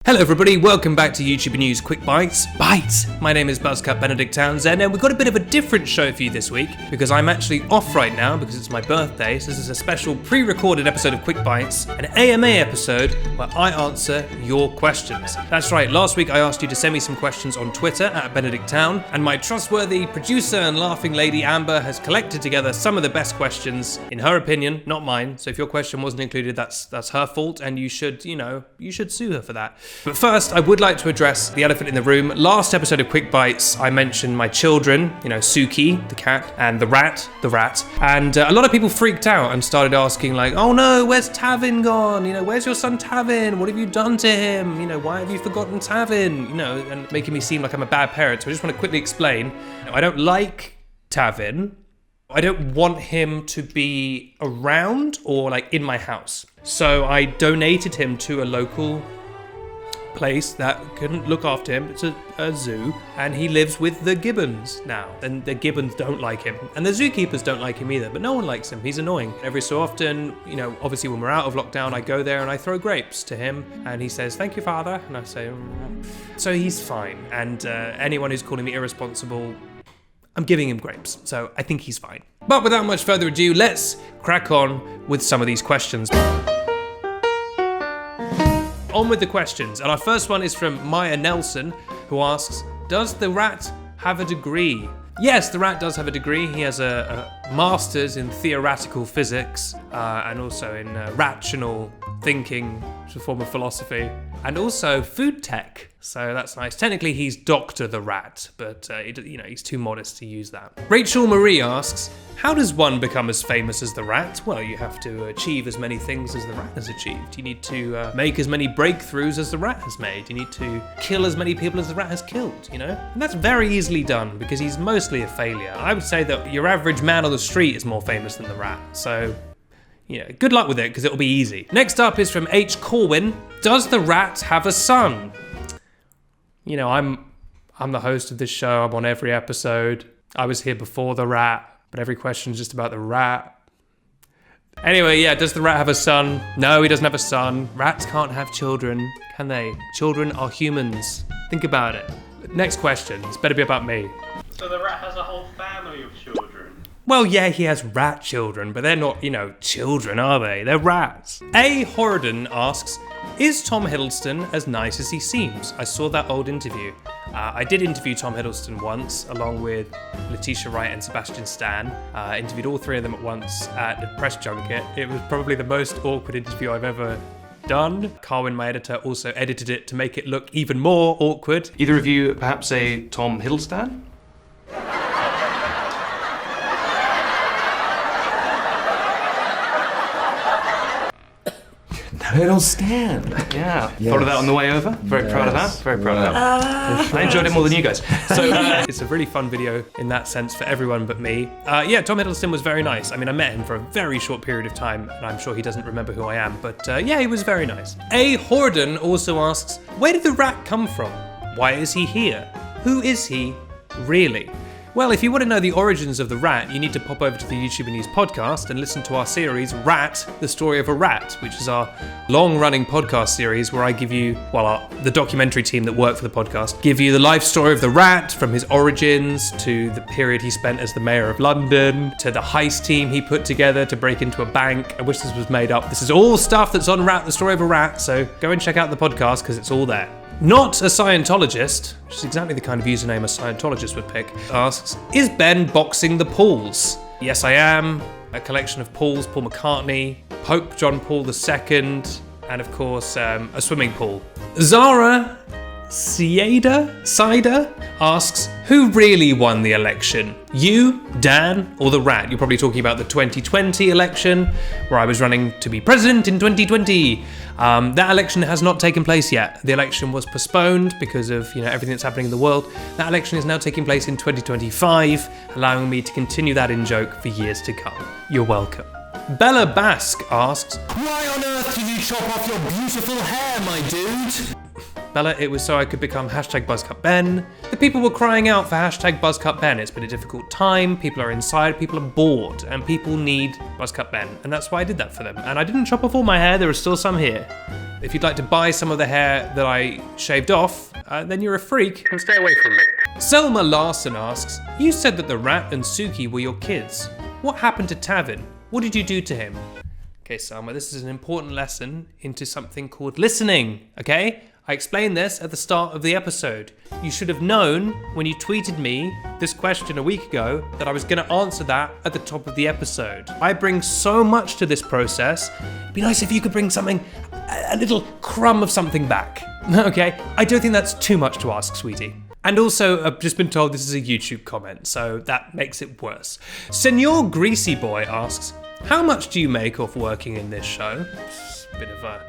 Hello everybody, welcome back to YouTuber News Quick Bites. My name is Buzzcut Benedict Townsend, and we've got a bit of a different show for you this week because I'm actually off right now because it's my birthday. So this is a special pre-recorded episode of Quick Bites, an AMA episode where I answer your questions. That's right, last week I asked you to send me some questions on Twitter at Benedict Town, and my trustworthy producer and laughing lady Amber has collected together some of the best questions, in her opinion, not mine. So if your question wasn't included, that's her fault, and you should sue her for that. But first, I would like to address the elephant in the room. Last episode of Quick Bites, I mentioned my children, Suki, the cat, and the rat. And a lot of people freaked out and started asking like, oh no, where's Tavin gone? Where's your son Tavin? What have you done to him? Why have you forgotten Tavin? And making me seem like I'm a bad parent. So I just want to quickly explain. I don't like Tavin. I don't want him to be around or like in my house. So I donated him to a local place that couldn't look after him. It's a zoo, and he lives with the gibbons now, and the gibbons don't like him, and the zookeepers don't like him either, but no one likes him. He's annoying. Every so often, obviously when we're out of lockdown, I go there and I throw grapes to him, and he says, thank you, father, and I say, so he's fine. And anyone who's calling me irresponsible, I'm giving him grapes, so I think he's fine. But without much further ado, let's crack on with some of these questions. On with the questions, and our first one is from Maya Nelson, who asks, does the rat have a degree? Yes, the rat does have a degree. He has a master's in theoretical physics, and also in rational thinking, which is a form of philosophy, and also food tech. So that's nice. Technically, he's Dr. the Rat, but he's too modest to use that. Rachel Marie asks, how does one become as famous as the rat? Well, you have to achieve as many things as the rat has achieved. You need to make as many breakthroughs as the rat has made. You need to kill as many people as the rat has killed, And that's very easily done because he's mostly a failure. I would say that your average man on the street is more famous than the rat. So, good luck with it because it'll be easy. Next up is from H. Corwin. Does the rat have a son? I'm the host of this show. I'm on every episode. I was here before the rat, but every question's just about the rat. Anyway, does the rat have a son? No, he doesn't have a son. Rats can't have children, can they? Children are humans. Think about it. Next question. It's better be about me. So the rat has a whole family of children? Well, yeah, he has rat children, but they're not, children, are they? They're rats. A. Horridon asks, is Tom Hiddleston as nice as he seems? I saw that old interview. I did interview Tom Hiddleston once, along with Letitia Wright and Sebastian Stan. Interviewed all three of them at once at a press junket. It was probably the most awkward interview I've ever done. Carwin, my editor, also edited it to make it look even more awkward. Either of you perhaps a Tom Hiddleston? Hiddleston. Yeah. Yes. Thought of that on the way over. Very proud of that. Very proud of that. I enjoyed it more than you guys. So it's a really fun video in that sense for everyone but me. Tom Hiddleston was very nice. I mean, I met him for a very short period of time, and I'm sure he doesn't remember who I am, but he was very nice. A. Horden also asks, where did the rat come from? Why is he here? Who is he, really? Well, if you want to know the origins of the rat, you need to pop over to the YouTuber News podcast and listen to our series, Rat, the Story of a Rat, which is our long-running podcast series where I give you, the documentary team that work for the podcast, give you the life story of the rat, from his origins to the period he spent as the mayor of London, to the heist team he put together to break into a bank. I wish this was made up. This is all stuff that's on Rat, the Story of a Rat, so go and check out the podcast because it's all there. Not a Scientologist, which is exactly the kind of username a Scientologist would pick, asks, is Ben boxing the Pauls? Yes, I am. A collection of Pauls, Paul McCartney, Pope John Paul II, and of course, a swimming pool. Zara Cider asks, who really won the election? You, Dan, or the rat? You're probably talking about the 2020 election, where I was running to be president in 2020. That election has not taken place yet. The election was postponed because of everything that's happening in the world. That election is now taking place in 2025, allowing me to continue that in-joke for years to come. You're welcome. Bella Basque asks, why on earth did you chop off your beautiful hair, my dude? Bella, it was so I could become #BuzzCutBen. The people were crying out for #BuzzCutBen. It's been a difficult time, people are inside, people are bored, and people need BuzzCutBen. And that's why I did that for them. And I didn't chop off all my hair, there is still some here. If you'd like to buy some of the hair that I shaved off, then you're a freak and stay away from me. Selma Larson asks, you said that the rat and Suki were your kids. What happened to Tavin? What did you do to him? Okay, Selma, this is an important lesson into something called listening, okay? I explained this at the start of the episode. You should have known when you tweeted me this question a week ago that I was gonna answer that at the top of the episode. I bring so much to this process. It'd be nice if you could bring something, a little crumb of something back, okay? I don't think that's too much to ask, sweetie. And also, I've just been told this is a YouTube comment, so that makes it worse. Senor Greasy Boy asks, how much do you make off working in this show? It's a bit of a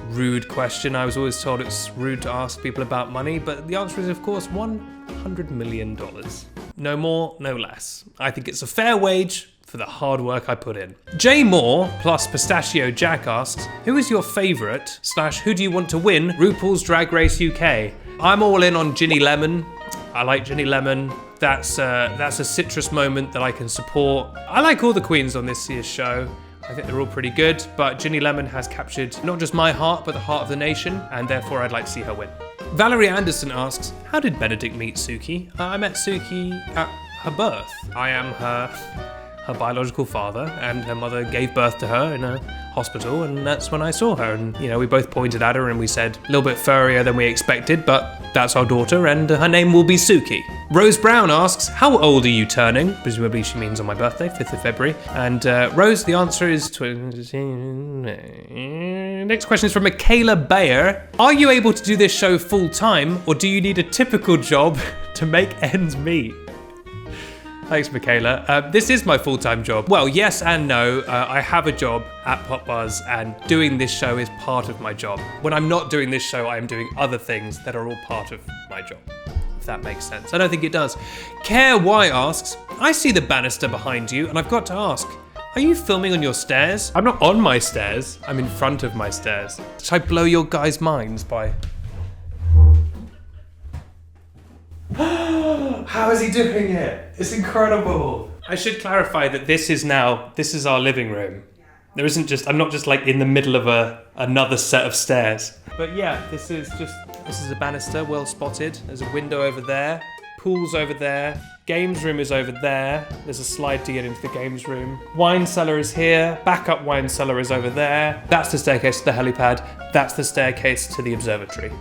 rude question. I was always told it's rude to ask people about money, but the answer is, of course, $100 million. No more, no less. I think it's a fair wage for the hard work I put in. Jay Moore plus Pistachio Jack asks, who is your favourite / who do you want to win RuPaul's Drag Race UK? I'm all in on Ginny Lemon. I like Ginny Lemon. That's a citrus moment that I can support. I like all the queens on this year's show. I think they're all pretty good, but Ginny Lemon has captured not just my heart, but the heart of the nation, and therefore I'd like to see her win. Valerie Anderson asks, how did Benedict meet Suki? I met Suki at her birth. I am her biological father, and her mother gave birth to her in a hospital, and that's when I saw her. And, you know, we both pointed at her and we said, a little bit furrier than we expected, but that's our daughter, and her name will be Suki. Rose Brown asks, how old are you turning? Presumably she means on my birthday, 5th of February. And Rose, the answer is... Next question is from Michaela Bayer. Are you able to do this show full time, or do you need a typical job to make ends meet? Thanks, Michaela. This is my full-time job. Well, yes and no. I have a job at PopBuzz, and doing this show is part of my job. When I'm not doing this show, I am doing other things that are all part of my job. If that makes sense. I don't think it does. Care Y asks, I see the banister behind you, and I've got to ask, are you filming on your stairs? I'm not on my stairs. I'm in front of my stairs. Should I blow your guys' minds by... How is he doing it? It's incredible. I should clarify that this is our living room. There isn't just, I'm not just like in the middle of another set of stairs. But yeah, this is a banister, well spotted. There's a window over there, pool's over there, games room is over there. There's a slide to get into the games room. Wine cellar is here, backup wine cellar is over there. That's the staircase to the helipad. That's the staircase to the observatory.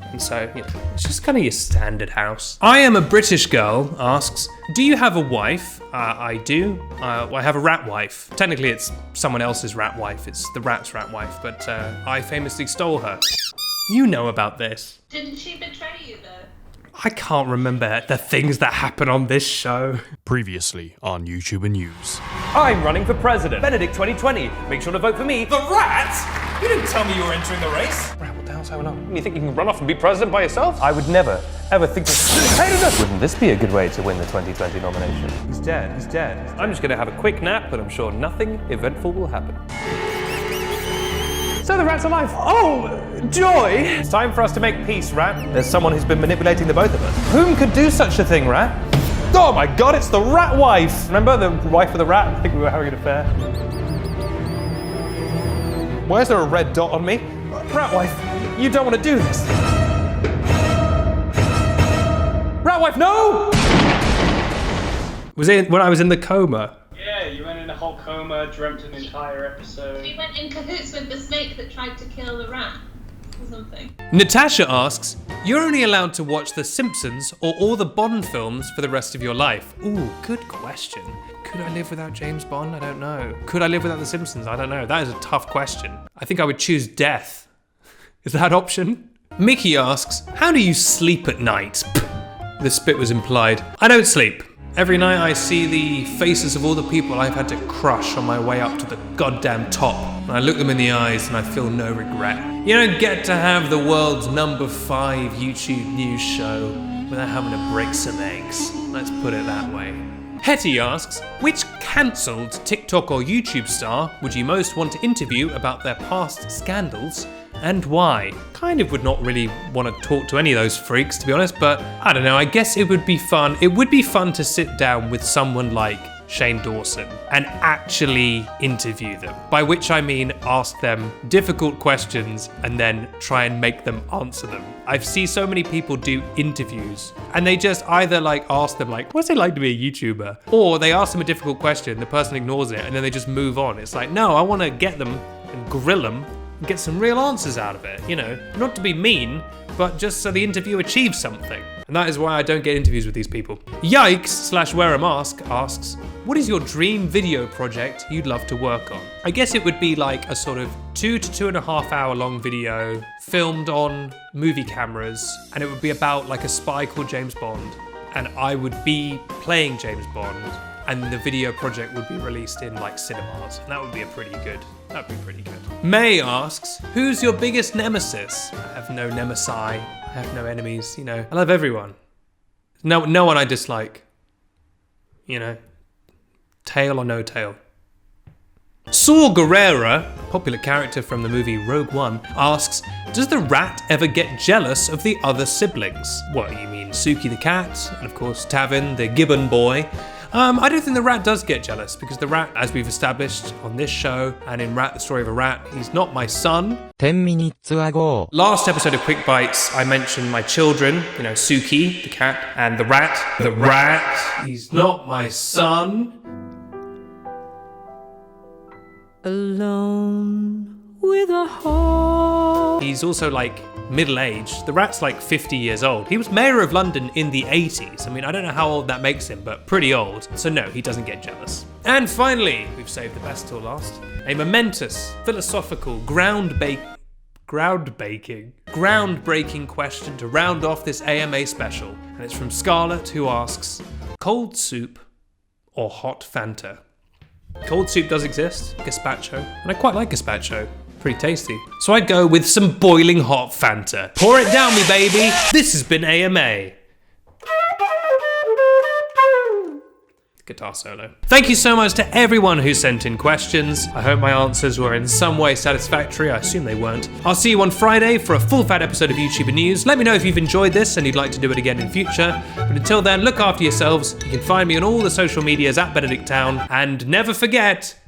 And so, you know, it's just kind of your standard house. I am a British girl asks, do you have a wife? I do. I have a rat wife. Technically, it's someone else's rat wife. It's the rat's rat wife, but I famously stole her. You know about this. Didn't she betray you, though? I can't remember the things that happen on this show. Previously on YouTuber News. I'm running for president. Benedict 2020. Make sure to vote for me. The rat? You didn't tell me you were entering the race. Right, what the hell's going on? You think you can run off and be president by yourself? I would never, ever think of... Wouldn't this be a good way to win the 2020 nomination? He's dead. He's dead. I'm just going to have a quick nap, but I'm sure nothing eventful will happen. So the rat's alive. Oh, joy! It's time for us to make peace, rat. There's someone who's been manipulating the both of us. Whom could do such a thing, rat? Oh my god, it's the rat wife! Remember the wife of the rat? I think we were having an affair. Why is there a red dot on me? Rat wife, you don't want to do this. Rat wife, no! Was it when I was in the coma? Yeah, you went in a whole coma, dreamt an entire episode. You went in cahoots with the snake that tried to kill the rat, or something. Natasha asks, you're only allowed to watch The Simpsons or all the Bond films for the rest of your life. Ooh, good question. Could I live without James Bond? I don't know. Could I live without The Simpsons? I don't know. That is a tough question. I think I would choose death. Is that an option? Mickey asks, how do you sleep at night? The spit was implied. I don't sleep. Every night I see the faces of all the people I've had to crush on my way up to the goddamn top. And I look them in the eyes and I feel no regret. You don't get to have the world's #5 YouTube news show without having to break some eggs. Let's put it that way. Hetty asks, which cancelled TikTok or YouTube star would you most want to interview about their past scandals and why? Kind of would not really want to talk to any of those freaks, to be honest, but I don't know, I guess it would be fun. It would be fun to sit down with someone like Shane Dawson and actually interview them. By which I mean ask them difficult questions and then try and make them answer them. I've seen so many people do interviews and they just either like ask them like, what's it like to be a YouTuber? Or they ask them a difficult question, the person ignores it and then they just move on. It's like, no, I want to get them and grill them and get some real answers out of it, you know? Not to be mean, but just so the interview achieves something. And that is why I don't get interviews with these people. Yikes/wear a mask asks, what is your dream video project you'd love to work on? I guess it would be like a sort of 2 to 2.5 hour long video filmed on movie cameras, and it would be about like a spy called James Bond, and I would be playing James Bond, and the video project would be released in like cinemas, and that would be that'd be pretty good. May asks, who's your biggest nemesis? I have no nemesi, I have no enemies, you know. I love everyone. No one I dislike. You know, tail or no tail. Saw Gerrera, popular character from the movie Rogue One, asks, does the rat ever get jealous of the other siblings? What, you mean Suki the cat, and of course Tavin, the gibbon boy? I don't think the rat does get jealous, because the rat, as we've established on this show and in Rat the Story of a Rat, he's not my son. 10 minutes ago. Last episode of Quick Bites, I mentioned my children, you know, Suki, the cat, and the rat. The rat, he's not my son. Alone with a heart. He's also like middle-aged. The rat's like 50 years old. He was mayor of London in the 80s. I mean, I don't know how old that makes him, but pretty old. So no, he doesn't get jealous. And finally, we've saved the best till last, a momentous, philosophical, groundbreaking question to round off this AMA special. And it's from Scarlett, who asks, cold soup or hot Fanta? Cold soup does exist, gazpacho, and I quite like gazpacho. Pretty tasty. So I'd go with some boiling hot Fanta. Pour it down me, baby. This has been AMA. Guitar solo. Thank you so much to everyone who sent in questions. I hope my answers were in some way satisfactory. I assume they weren't. I'll see you on Friday for a full fat episode of YouTuber News. Let me know if you've enjoyed this and you'd like to do it again in future. But until then, look after yourselves. You can find me on all the social medias at Benedict Town. And never forget,